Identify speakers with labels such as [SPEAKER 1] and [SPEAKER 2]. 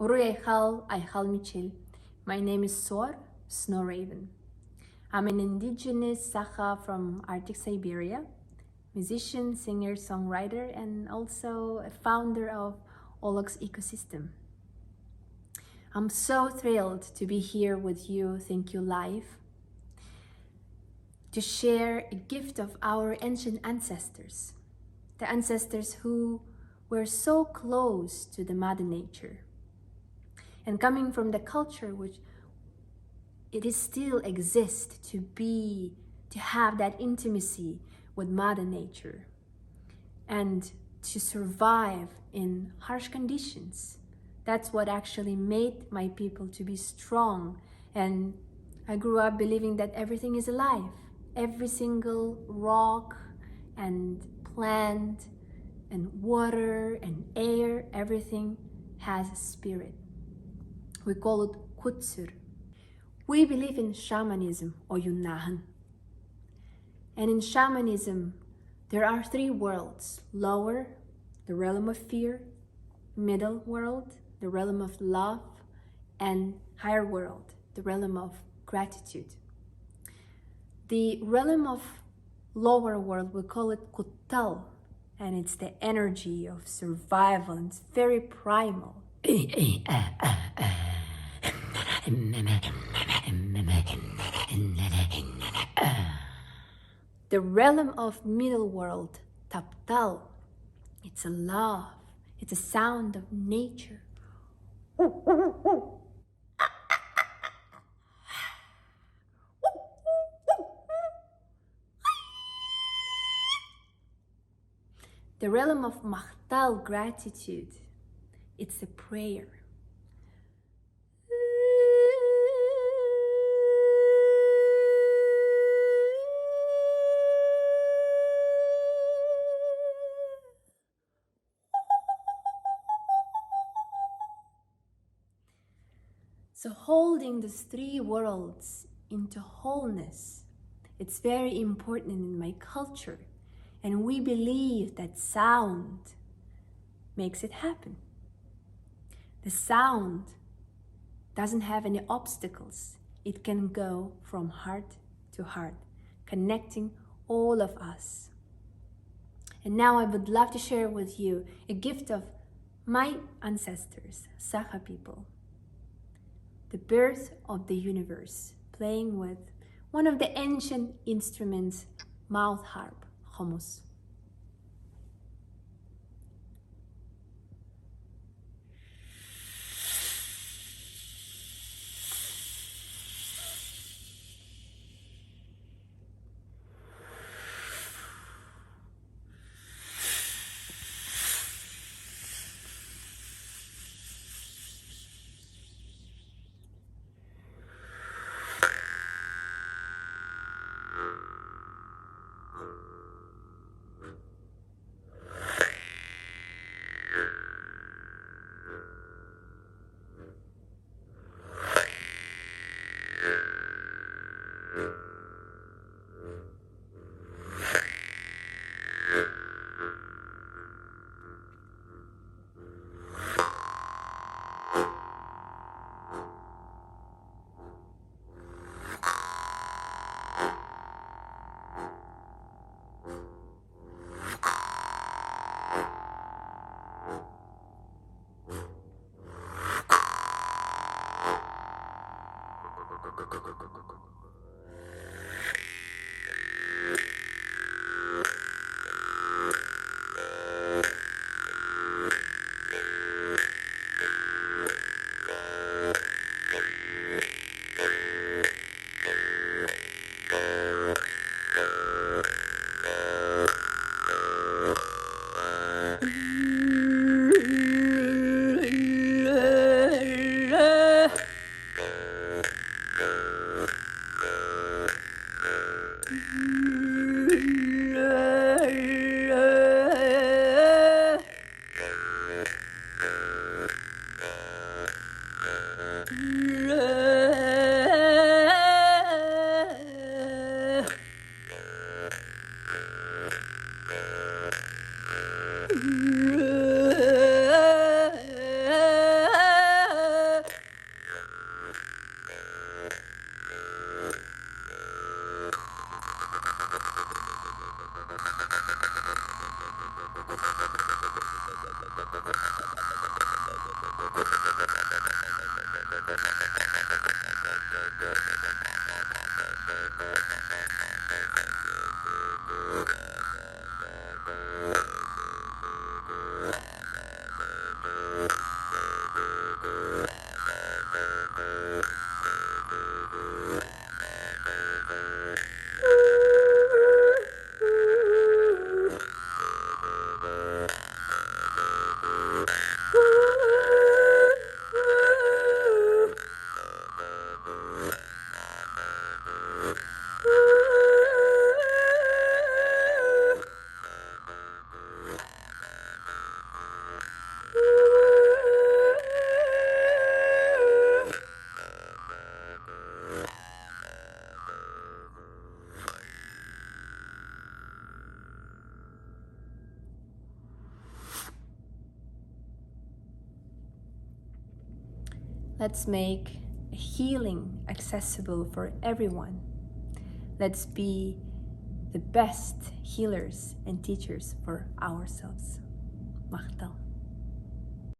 [SPEAKER 1] Aichal Michel. My name is SUOR, Snow Raven. I'm an indigenous Sakha from Arctic Siberia, musician, singer, songwriter, and also a founder of Olok's ecosystem. I'm so thrilled to be here with you, Thank You Live, to share a gift of our ancient ancestors, the ancestors who were so close to the Mother Nature, and coming from the culture which it is still exists to have that intimacy with Mother Nature and to survive in harsh conditions. That's what actually made my people to be strong. And I grew up believing that everything is alive. Every single rock and plant and water and air, everything has a spirit. We call it kutsur. We believe in shamanism or yunahan. And in shamanism, there are three worlds: lower, the realm of fear; middle world, the realm of love; and higher world, the realm of gratitude. The realm of lower world, we call it kutal, and it's the energy of survival, and it's very primal. The realm of middle world, taptal, it's a love, it's a sound of nature. The realm of mahtal, gratitude, it's a prayer. So holding these three worlds into wholeness, it's very important in my culture. And we believe that sound makes it happen. The sound doesn't have any obstacles. It can go from heart to heart, connecting all of us. And now I would love to share with you a gift of my ancestors, Sakha people. The birth of the universe, playing with one of the ancient instruments, mouth harp, hummus. Let's make healing accessible for everyone. Let's be the best healers and teachers for ourselves. Machtel.